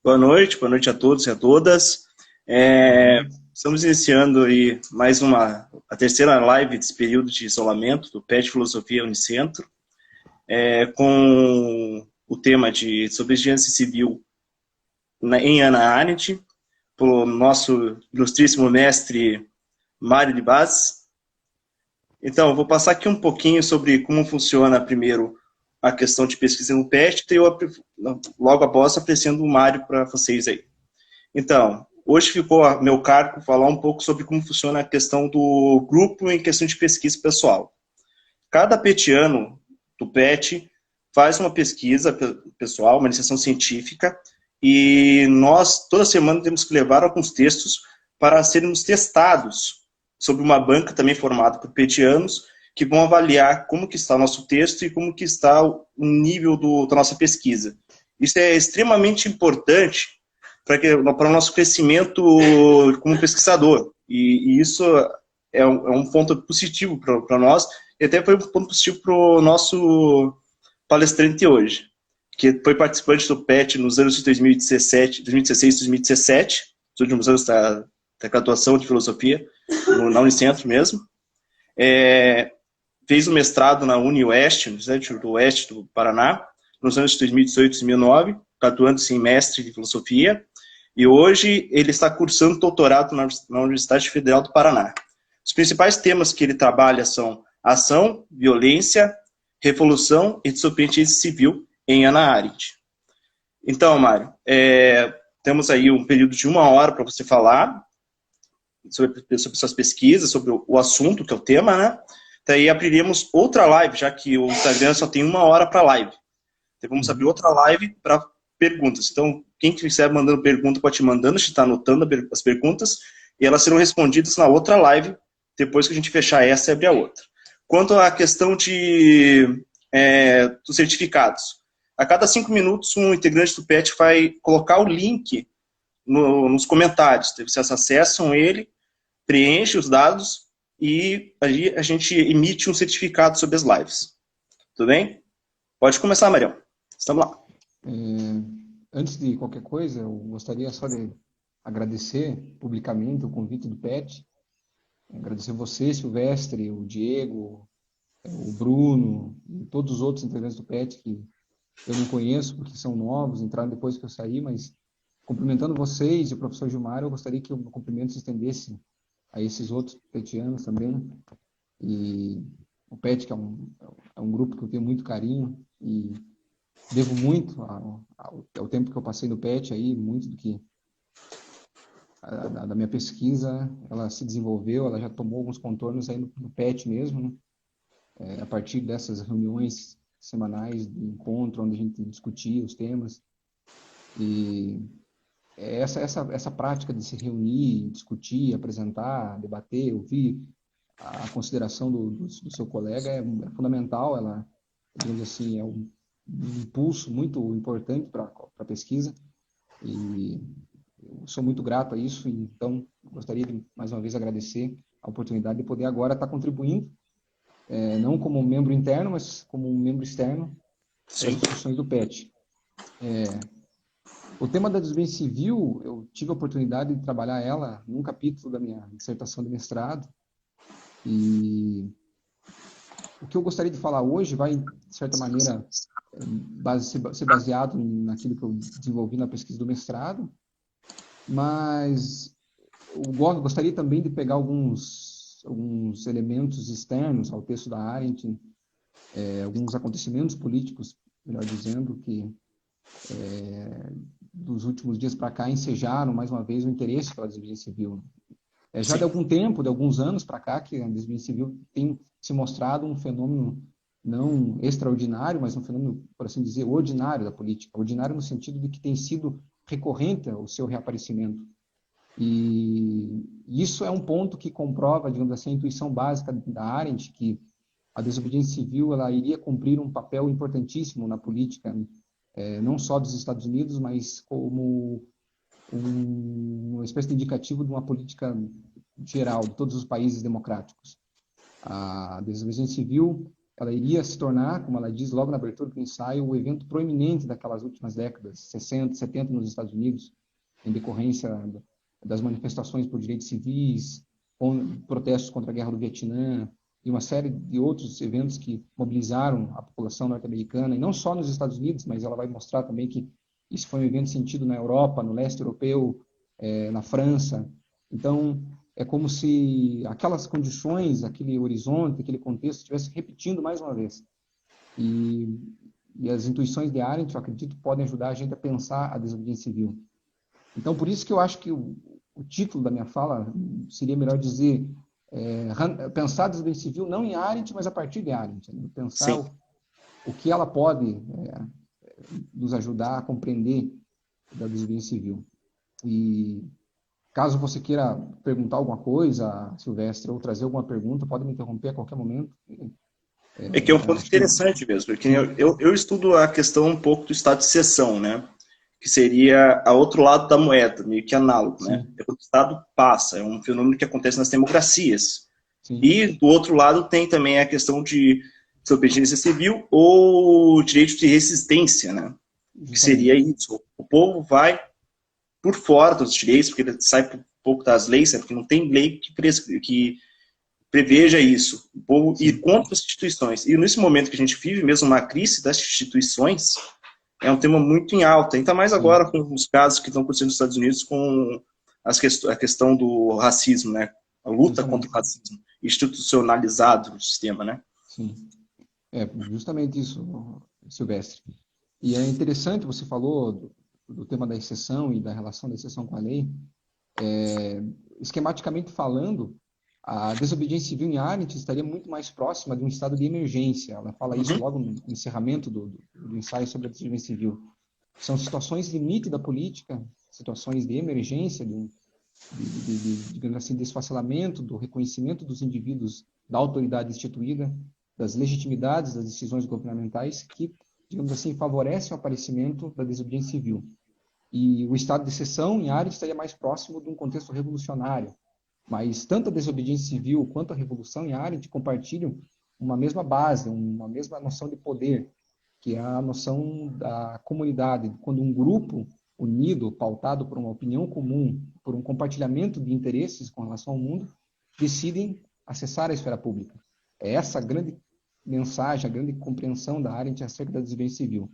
Boa noite a todos e a todas. Estamos iniciando aí a terceira live desse período de isolamento do PET Filosofia Unicentro, com o tema de desobediência civil em Hannah Arendt, pelo nosso ilustríssimo mestre Mário de Baz. Então, eu vou passar aqui um pouquinho sobre como funciona primeiro a questão de pesquisa no PET, e eu logo após apresento o Mário para vocês aí. Então, hoje ficou a meu cargo falar um pouco sobre como funciona a questão do grupo em questão de pesquisa pessoal. Cada petiano do PET faz uma pesquisa pessoal, uma iniciação científica, e nós, toda semana, temos que levar alguns textos para sermos testados sobre uma banca também formada por petianos, que vão avaliar como que está o nosso texto e como que está o nível da nossa pesquisa. Isso é extremamente importante para o nosso crescimento como pesquisador. E isso é um ponto positivo para nós, e até foi um ponto positivo para o nosso palestrante hoje, que foi participante do PET nos anos de 2016 e 2017, os últimos anos da graduação de filosofia, na Unicentro mesmo. Fez o mestrado na UniOeste, no Instituto do Oeste do Paraná, nos anos de 2018 e 2009, graduando-se em mestre de filosofia, e hoje ele está cursando doutorado na Universidade Federal do Paraná. Os principais temas que ele trabalha são ação, violência, revolução e desobediência civil em Hannah Arendt. Então, Mário, temos aí um período de 1 hora para você falar sobre suas pesquisas, sobre o assunto, que é o tema, né? Daí abriríamos outra live, já que o Instagram só tem 1 hora para live. Então vamos abrir outra live para perguntas. Então, quem quiser mandando pergunta, pode ir mandando, a gente está anotando as perguntas, e elas serão respondidas na outra live, depois que a gente fechar essa e abrir a outra. Quanto à questão dos certificados, a cada 5 minutos, um integrante do PET vai colocar o link nos comentários. Vocês acessam ele, preenche os dados, e ali a gente emite um certificado sobre as lives. Tudo bem? Pode começar, Marião. Estamos lá. Antes de qualquer coisa, eu gostaria só de agradecer publicamente o convite do PET, agradecer você, Silvestre, o Diego, o Bruno e todos os outros integrantes do PET que eu não conheço porque são novos, entraram depois que eu saí, mas cumprimentando vocês e o professor Gilmar, eu gostaria que o meu cumprimento se estendesse a esses outros petianos também. E o PET, que é um grupo que eu tenho muito carinho e devo muito ao tempo que eu passei no PET aí, muito do que da minha pesquisa, ela se desenvolveu, ela já tomou alguns contornos aí no PET mesmo, né? A partir dessas reuniões semanais de encontro, onde a gente discutia os temas. E essa prática de se reunir, discutir, apresentar, debater, ouvir a consideração do seu colega é fundamental. Ela, digamos assim, é um impulso muito importante para a pesquisa, e eu sou muito grato a isso. Então gostaria de mais uma vez agradecer a oportunidade de poder agora estar contribuindo, não como membro interno, mas como um membro externo para as discussões do PET. O tema da desobediência civil, eu tive a oportunidade de trabalhar ela num capítulo da minha dissertação de mestrado, e o que eu gostaria de falar hoje vai, de certa maneira, ser baseado naquilo que eu desenvolvi na pesquisa do mestrado, mas eu gostaria também de pegar alguns elementos externos ao texto da Arendt, alguns acontecimentos políticos, melhor dizendo, que dos últimos dias para cá ensejaram mais uma vez o interesse pela desobediência civil. Já de algum tempo, de alguns anos para cá, que a desobediência civil tem se mostrado um fenômeno não extraordinário, mas um fenômeno, por assim dizer, ordinário da política. Ordinário no sentido de que tem sido recorrente o seu reaparecimento. E isso é um ponto que comprova, digamos assim, a intuição básica da Arendt, que a desobediência civil ela iria cumprir um papel importantíssimo na política, não só dos Estados Unidos, mas como uma espécie de indicativo de uma política geral de todos os países democráticos. A desobediência civil ela iria se tornar, como ela diz logo na abertura do ensaio, o evento proeminente daquelas últimas décadas, 60, 70 nos Estados Unidos, em decorrência das manifestações por direitos civis, protestos contra a guerra do Vietnã e uma série de outros eventos que mobilizaram a população norte-americana, e não só nos Estados Unidos, mas ela vai mostrar também que isso foi um evento sentido na Europa, no leste europeu, na França. Então, é como se aquelas condições, aquele horizonte, aquele contexto estivesse repetindo mais uma vez. E as intuições de Arendt, eu acredito, podem ajudar a gente a pensar a desobediência civil. Então, por isso que eu acho que o título da minha fala seria melhor dizer pensar a desobediência civil não em Arendt, mas a partir de Arendt. Né? Pensar o que ela pode nos ajudar a compreender da desobediência civil. E caso você queira perguntar alguma coisa, Silvestre, ou trazer alguma pergunta, pode me interromper a qualquer momento. É que é um ponto interessante mesmo, porque eu estudo a questão um pouco do estado de exceção, né? Que seria a outro lado da moeda, meio que análogo, né? É quando o Estado passa, é um fenômeno que acontece nas democracias. Sim. E do outro lado tem também a questão de desobediência civil ou direito de resistência, né? Que seria isso. O povo vai por fora dos direitos, porque ele sai um pouco das leis, porque não tem lei que preveja isso. O povo ir contra as instituições. E nesse momento que a gente vive mesmo uma crise das instituições, é um tema muito em alta, ainda mais agora com os casos que estão acontecendo nos Estados Unidos com a questão do racismo, né? A luta contra o racismo institucionalizado no sistema, né? Sim, justamente isso, Silvestre. E é interessante, você falou do tema da exceção e da relação da exceção com a lei. Esquematicamente falando, a desobediência civil em Arendt estaria muito mais próxima de um estado de emergência. Ela fala isso logo no encerramento do ensaio sobre a desobediência civil. São situações limite da política, situações de emergência, digamos assim, desfacelamento do reconhecimento dos indivíduos da autoridade instituída, das legitimidades das decisões governamentais que, digamos assim, favorecem o aparecimento da desobediência civil. E o estado de exceção em Arendt estaria mais próximo de um contexto revolucionário. Mas tanto a desobediência civil quanto a revolução em Arendt compartilham uma mesma base, uma mesma noção de poder, que é a noção da comunidade, quando um grupo unido, pautado por uma opinião comum, por um compartilhamento de interesses com relação ao mundo, decidem acessar a esfera pública. É essa a grande mensagem, a grande compreensão da Arendt acerca da desobediência civil.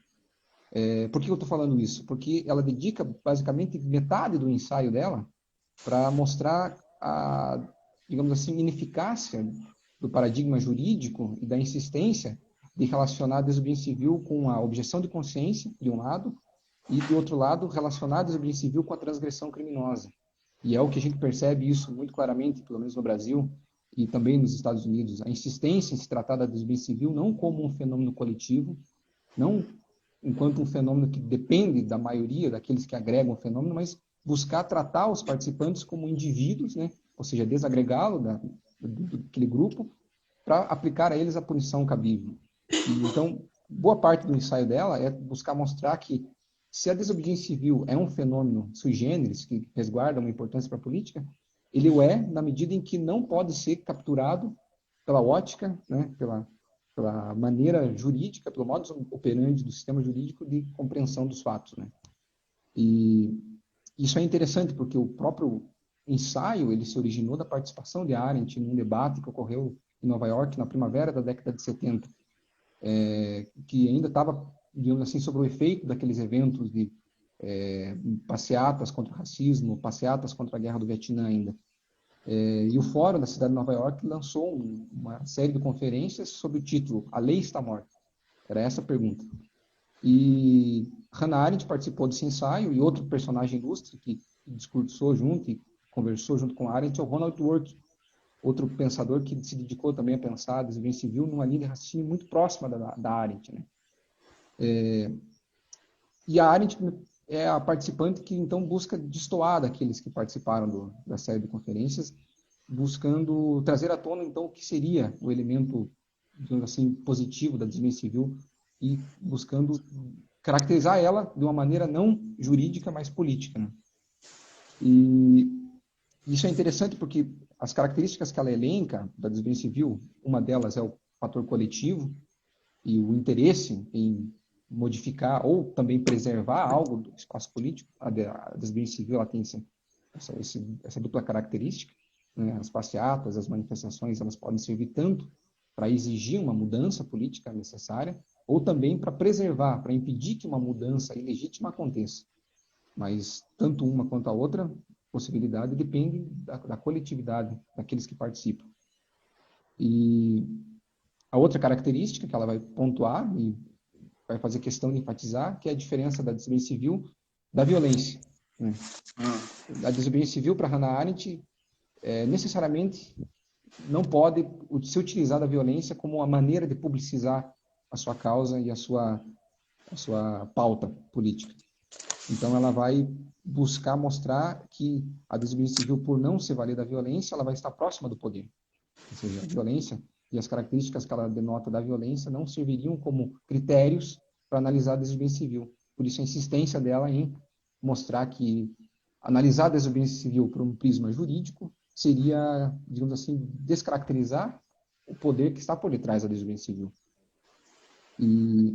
Por que eu estou falando isso? Porque ela dedica basicamente metade do ensaio dela para mostrar a, digamos assim, ineficácia do paradigma jurídico e da insistência de relacionar a desobediência civil com a objeção de consciência, de um lado, e, do outro lado, relacionar a desobediência civil com a transgressão criminosa. E é o que a gente percebe isso muito claramente, pelo menos no Brasil e também nos Estados Unidos. A insistência em se tratar da desobediência civil não como um fenômeno coletivo, não enquanto um fenômeno que depende da maioria daqueles que agregam o fenômeno, mas buscar tratar os participantes como indivíduos, né? Ou seja, desagregá-lo daquele grupo para aplicar a eles a punição cabível. E, então, boa parte do ensaio dela é buscar mostrar que se a desobediência civil é um fenômeno sui generis, que resguarda uma importância para a política, ele o é na medida em que não pode ser capturado pela ótica, né, pela maneira jurídica, pelo modus operandi do sistema jurídico de compreensão dos fatos, né? E isso é interessante porque o próprio ensaio ele se originou da participação de Arendt num debate que ocorreu em Nova York na primavera da década de 70, que ainda estava, digamos assim, sob o efeito daqueles eventos de passeatas contra o racismo, passeatas contra a guerra do Vietnã ainda. E o Fórum da cidade de Nova York lançou uma série de conferências sob o título A Lei Está Morta. Era essa a pergunta. E Hannah Arendt participou desse ensaio, e outro personagem ilustre que discursou junto e conversou junto com Arendt é o Ronald Dworkin, outro pensador que se dedicou também a pensar a desobediência civil numa linha de raciocínio muito próxima da Arendt, né? E a Arendt é a participante que então busca destoar daqueles que participaram da série de conferências, buscando trazer à tona então o que seria o elemento, digamos assim, positivo da desobediência civil e buscando caracterizar ela de uma maneira não jurídica, mas política, né? E isso é interessante porque as características que ela elenca da desobediência civil, uma delas é o fator coletivo e o interesse em modificar ou também preservar algo do espaço político. A desobediência civil ela tem essa dupla característica, né? As passeatas, as manifestações, elas podem servir tanto para exigir uma mudança política necessária, ou também para preservar, para impedir que uma mudança ilegítima aconteça. Mas tanto uma quanto a outra possibilidade depende da coletividade daqueles que participam. E a outra característica que ela vai pontuar e vai fazer questão de enfatizar, que é a diferença da desobediência civil da violência, né? A desobediência civil, para Hannah Arendt, necessariamente não pode se utilizar da violência como uma maneira de publicizar a sua causa e a sua pauta política. Então, ela vai buscar mostrar que a desobediência civil, por não se valer da violência, ela vai estar próxima do poder. Ou seja, a violência e as características que ela denota da violência não serviriam como critérios para analisar a desobediência civil. Por isso, a insistência dela em mostrar que analisar a desobediência civil por um prisma jurídico seria, digamos assim, descaracterizar o poder que está por detrás da desobediência civil. E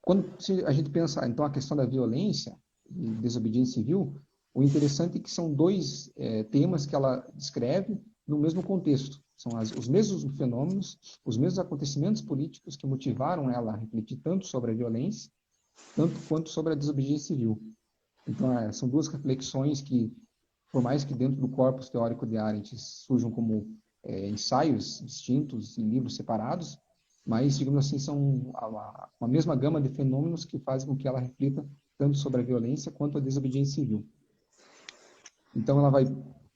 quando a gente pensa, então, a questão da violência e desobediência civil, o interessante é que são dois temas que ela descreve no mesmo contexto. São os mesmos fenômenos, os mesmos acontecimentos políticos que motivaram ela a refletir tanto sobre a violência, tanto quanto sobre a desobediência civil. Então, são duas reflexões que, por mais que dentro do corpus teórico de Arendt surjam como ensaios distintos e livros separados, mas, digamos assim, são uma mesma gama de fenômenos que fazem com que ela reflita tanto sobre a violência quanto a desobediência civil. Então, ela vai,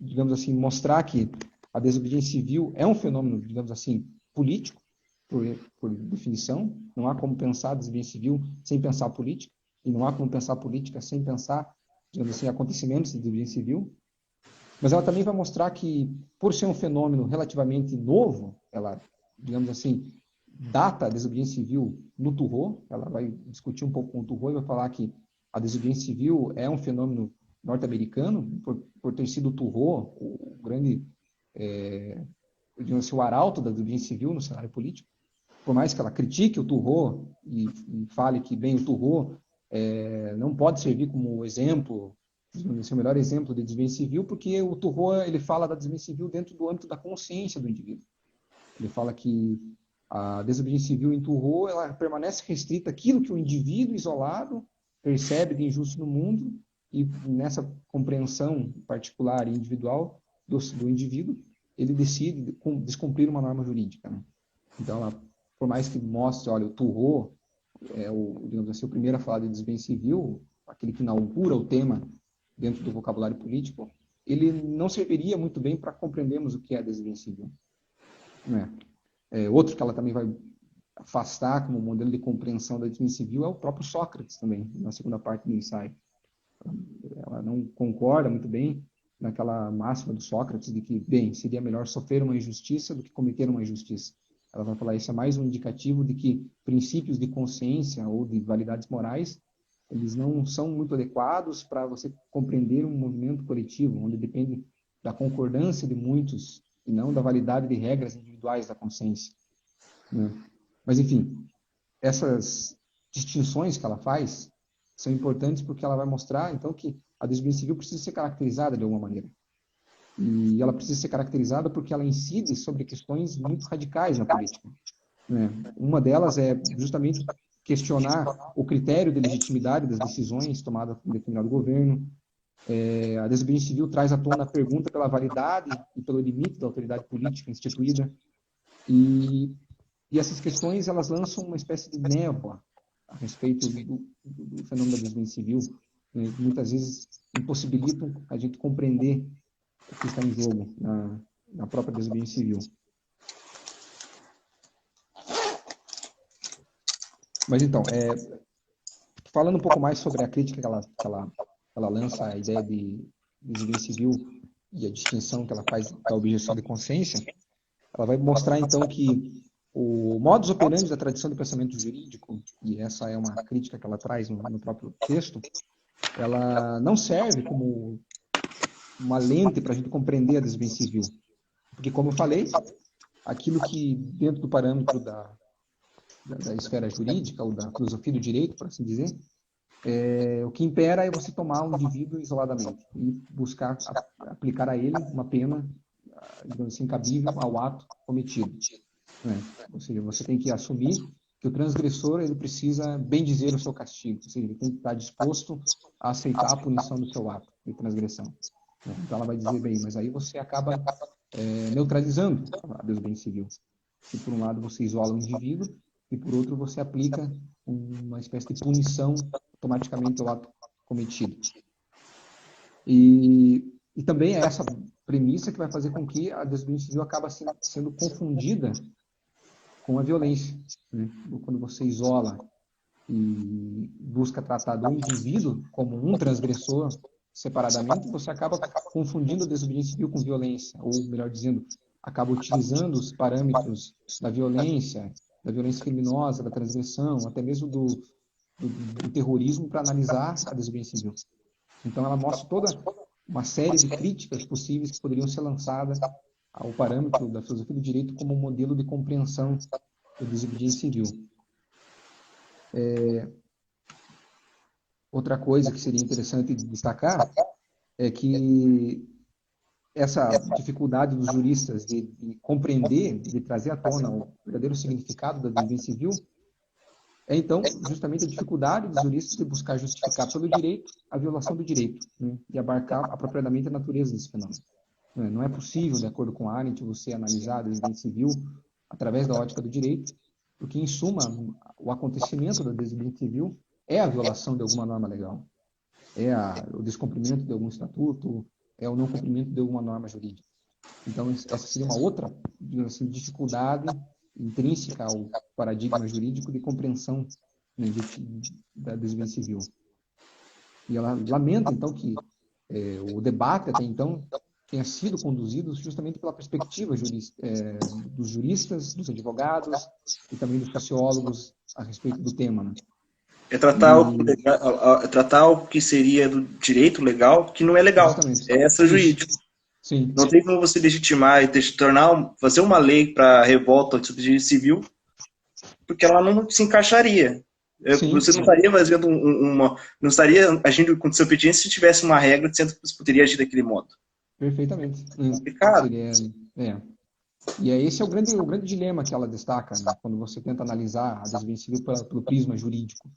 digamos assim, mostrar que a desobediência civil é um fenômeno, digamos assim, político, por definição. Não há como pensar a desobediência civil sem pensar a política, e não há como pensar a política sem pensar, digamos assim, acontecimentos de desobediência civil. Mas ela também vai mostrar que, por ser um fenômeno relativamente novo, ela, digamos assim, data a desobediência civil no Turreau. Ela vai discutir um pouco com o Turreau e vai falar que a desobediência civil é um fenômeno norte-americano, por ter sido o Turreau o grande, digamos assim, o arauto da desobediência civil no cenário político. Por mais que ela critique o Turreau e fale que, bem, o Turreau não pode servir como exemplo, o melhor exemplo de desobediência civil, porque o Turreau ele fala da desobediência civil dentro do âmbito da consciência do indivíduo. Ele fala que a desobediência civil em Turreau ela permanece restrita àquilo que o indivíduo isolado percebe de injusto no mundo, e nessa compreensão particular e individual do indivíduo, ele decide descumprir uma norma jurídica, né? Então, por mais que mostre, olha, o Turreau digamos assim, o primeiro a falar de desobediência civil, aquele que inaugura o tema dentro do vocabulário político, ele não serviria muito bem para compreendermos o que é a desobediência civil, né? Outro que ela também vai afastar como modelo de compreensão da desobediência civil é o próprio Sócrates também, na segunda parte do ensaio. Ela não concorda muito bem naquela máxima do Sócrates de que, bem, seria melhor sofrer uma injustiça do que cometer uma injustiça. Ela vai falar isso é mais um indicativo de que princípios de consciência ou de validades morais, eles não são muito adequados para você compreender um movimento coletivo, onde depende da concordância de muitos e não da validade de regras individuais da consciência, né? Mas, enfim, essas distinções que ela faz são importantes porque ela vai mostrar, então, que a desobediência civil precisa ser caracterizada de alguma maneira. E ela precisa ser caracterizada porque ela incide sobre questões muito radicais na política, né? Uma delas é justamente questionar o critério de legitimidade das decisões tomadas por um determinado governo. A desobediência civil traz à tona a pergunta pela validade e pelo limite da autoridade política instituída. E essas questões, elas lançam uma espécie de névoa a respeito do fenômeno da desobediência civil, né? Muitas vezes impossibilitam a gente compreender o que está em jogo na própria desobediência civil. Mas então, falando um pouco mais sobre a crítica que ela lança à ideia de desobediência civil e a distinção que ela faz da objeção de consciência, ela vai mostrar então que o modus operandi da tradição do pensamento jurídico, e essa é uma crítica que ela traz no próprio texto, ela não serve como uma lente para a gente compreender a desobediência civil. Porque, como eu falei, aquilo que, dentro do parâmetro da esfera jurídica, ou da filosofia do direito, por assim dizer, o que impera é você tomar um indivíduo isoladamente e buscar aplicar a ele uma pena, digamos assim, cabível ao ato cometido, né? Ou seja, você tem que assumir que o transgressor ele precisa bem dizer o seu castigo, ou seja, ele tem que estar disposto a aceitar a punição do seu ato de transgressão, né? Então ela vai dizer, bem, mas aí você acaba neutralizando a desobediência civil. Se por um lado você isola o indivíduo e por outro você aplica uma espécie de punição automaticamente ao ato cometido. E também é essa premissa que vai fazer com que a desobediência civil acaba sendo confundida com a violência, né? Quando você isola e busca tratar do indivíduo como um transgressor separadamente, você acaba confundindo a desobediência civil com violência, ou melhor dizendo, acaba utilizando os parâmetros da violência criminosa, da transgressão, até mesmo do terrorismo para analisar a desobediência civil. Então ela mostra toda uma série de críticas possíveis que poderiam ser lançadas ao parâmetro da filosofia do direito como um modelo de compreensão da desobediência civil. Outra coisa que seria interessante destacar é que essa dificuldade dos juristas de compreender, de trazer à tona o verdadeiro significado da desobediência civil, então justamente a dificuldade dos juristas de buscar justificar pelo direito a violação do direito, né, e abarcar apropriadamente a natureza desse fenômeno. Não é possível, de acordo com Arendt, você analisar a desobediência civil através da ótica do direito, porque, em suma, o acontecimento da desobediência civil é a violação de alguma norma legal, é o descumprimento de algum estatuto, é o não cumprimento de alguma norma jurídica. Então, essa seria uma outra, digamos assim, dificuldade intrínseca ao paradigma jurídico de compreensão, né, da desobediência civil. E ela lamenta, então, que o debate até então tenha sido conduzido justamente pela perspectiva dos juristas, dos advogados e também dos sociólogos a respeito do tema, né? É tratar o que seria do direito legal, que não é legal. Justamente. É extrajurídico. Sim. Não tem como você legitimar e fazer uma lei para revolta de desobediência civil, porque ela não se encaixaria. Você não estaria fazendo não estaria agindo com desobediência se tivesse uma regra dizendo que você poderia agir daquele modo. Perfeitamente. Complicado. E esse é o grande dilema que ela destaca, né, quando você tenta analisar a desobediência civil pelo prisma jurídico,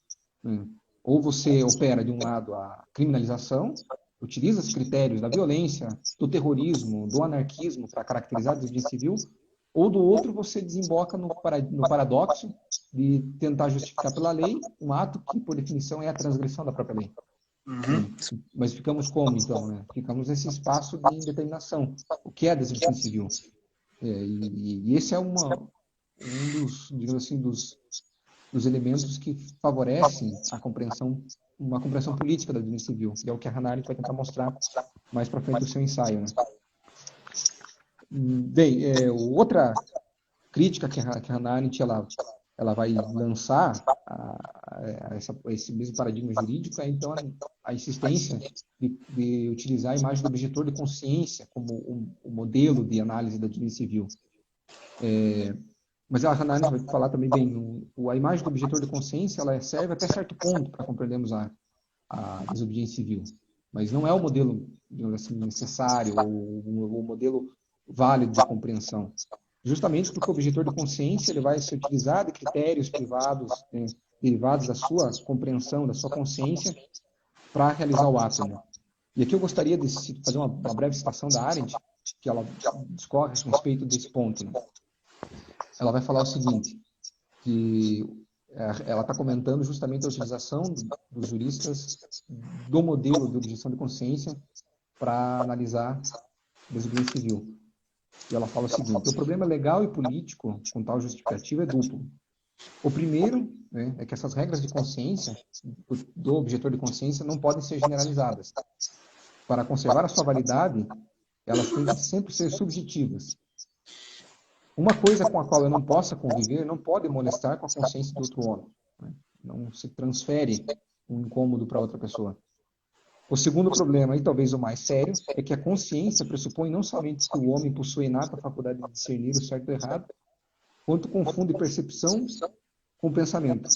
né? Ou você opera, de um lado, a criminalização, utiliza os critérios da violência, do terrorismo, do anarquismo para caracterizar a desobediência civil, ou do outro você desemboca no paradoxo de tentar justificar pela lei um ato que, por definição, é a transgressão da própria lei. Mas ficamos como, então? Né? Ficamos nesse espaço de indeterminação. O que é a desobediência civil? E esse é um dos, digamos assim, dos elementos que favorecem uma compreensão política da desobediência civil, que é o que a Hannah Arendt vai tentar mostrar mais para frente no seu ensaio, né? Bem, outra crítica que a Hannah Arendt ela vai lançar a esse mesmo paradigma jurídico é, então, a insistência de utilizar a imagem do objetor de consciência como o modelo de análise da desobediência civil. Mas a Hannah Arendt vai falar também bem, a imagem do objetor de consciência ela serve até certo ponto para compreendermos a desobediência civil, mas não é o modelo, digamos assim, necessário ou o modelo válido de compreensão. Justamente porque o objetor de consciência ele vai se utilizar de critérios privados, né, derivados da sua compreensão, da sua consciência, para realizar o ato, né? E aqui eu gostaria de fazer uma breve citação da Arendt, que ela discorre a respeito desse ponto, né? Ela vai falar o seguinte, que ela está comentando justamente a utilização dos juristas do modelo de objeção de consciência para analisar a desobediência civil. E ela fala o seguinte: o problema legal e político com tal justificativa é duplo. O primeiro, né, é que essas regras de consciência do objetor de consciência não podem ser generalizadas. Para conservar a sua validade, elas têm que sempre ser subjetivas. Uma coisa com a qual eu não possa conviver não pode molestar com a consciência de outro homem, né? Não se transfere um incômodo para outra pessoa. O segundo problema, e talvez o mais sério, é que a consciência pressupõe não somente que o homem possui inata faculdade de discernir o certo e o errado, quanto confunde percepção com pensamento.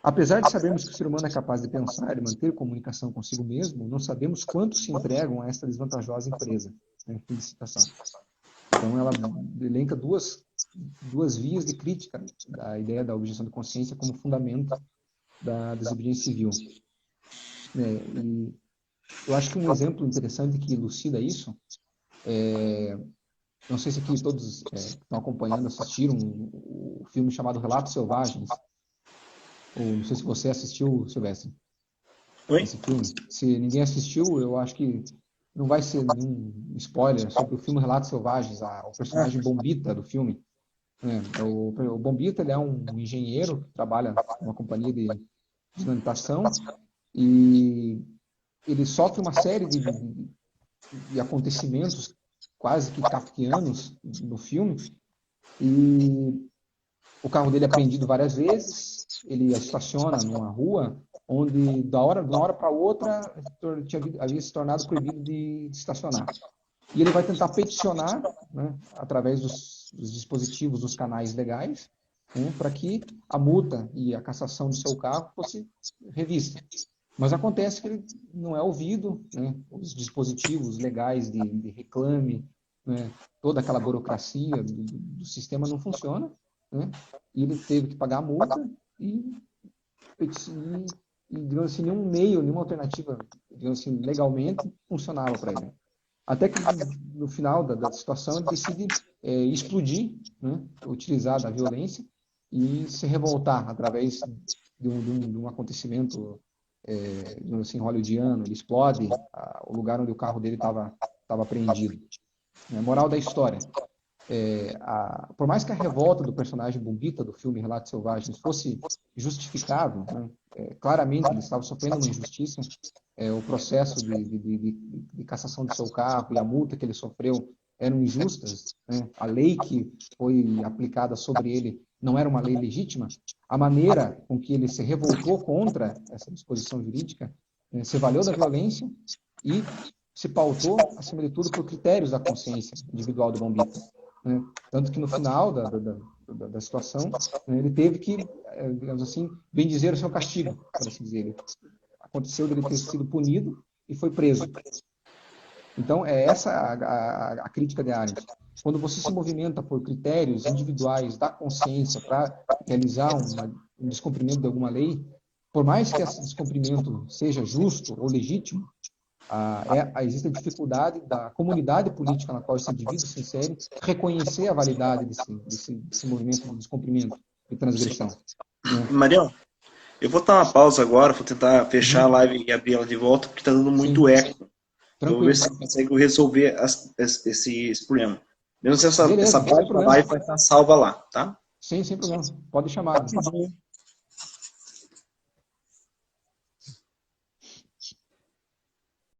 Apesar de sabermos que o ser humano é capaz de pensar e manter comunicação consigo mesmo, não sabemos quanto se entregam a esta desvantajosa empresa. Né? Fim de citação. Então, ela elenca duas vias de crítica da ideia da objeção de consciência como fundamento da desobediência civil. E eu acho que um exemplo interessante que elucida isso, não sei se aqui todos que estão acompanhando assistiram o filme chamado Relatos Selvagens, ou não sei se você assistiu, Silvestre, Oi? esse filme. Se ninguém assistiu, eu acho que não vai ser nenhum spoiler sobre o filme Relatos Selvagens, o personagem Bombita do filme. O Bombita, ele é um engenheiro que trabalha numa companhia de dinamitação e ele sofre uma série de acontecimentos quase que kafkianos no filme, e o carro dele é apreendido várias vezes, ele estaciona numa rua onde de uma hora para outra havia se tornado proibido de estacionar. E ele vai tentar peticionar, né, através dos dispositivos, dos canais legais, né, para que a multa e a cassação do seu carro fosse revista. Mas acontece que ele não é ouvido, né, os dispositivos legais de reclame, né, toda aquela burocracia do sistema não funciona, né, e ele teve que pagar a multa e digamos assim, nenhum meio, nenhuma alternativa, digamos assim, legalmente funcionava para ele. Até que no final da situação ele decide explodir, né, utilizar da violência e se revoltar através de um acontecimento, digamos assim, hollywoodiano. Ele explode o lugar onde o carro dele estava apreendido. Moral da história. Por mais que a revolta do personagem Bombita do filme Relatos Selvagens fosse justificável, né, claramente ele estava sofrendo uma injustiça, o processo de cassação do seu carro e a multa que ele sofreu eram injustas, né, a lei que foi aplicada sobre ele não era uma lei legítima, a maneira com que ele se revoltou contra essa disposição jurídica se valeu da violência e se pautou, acima de tudo, por critérios da consciência individual do Bombita. Né? Tanto que no final da situação, né, ele teve que, digamos assim, bendizer o seu castigo, por assim dizer. Aconteceu dele ter sido punido e foi preso. Então, é essa a crítica de Arendt. Quando você se movimenta por critérios individuais da consciência para realizar um descumprimento de alguma lei, por mais que esse descumprimento seja justo ou legítimo, existe a dificuldade da comunidade política na qual esse indivíduo se insere reconhecer a validade desse movimento de descumprimento e transgressão. Né? Marião, eu vou dar uma pausa agora, vou tentar fechar a live e abrir ela de volta, porque está dando muito eco. Eu vou ver se eu consigo resolver esse problema. Mesmo se essa Beleza, parte da live vai estar salva lá, tá? Sim, sem problema. Pode chamar.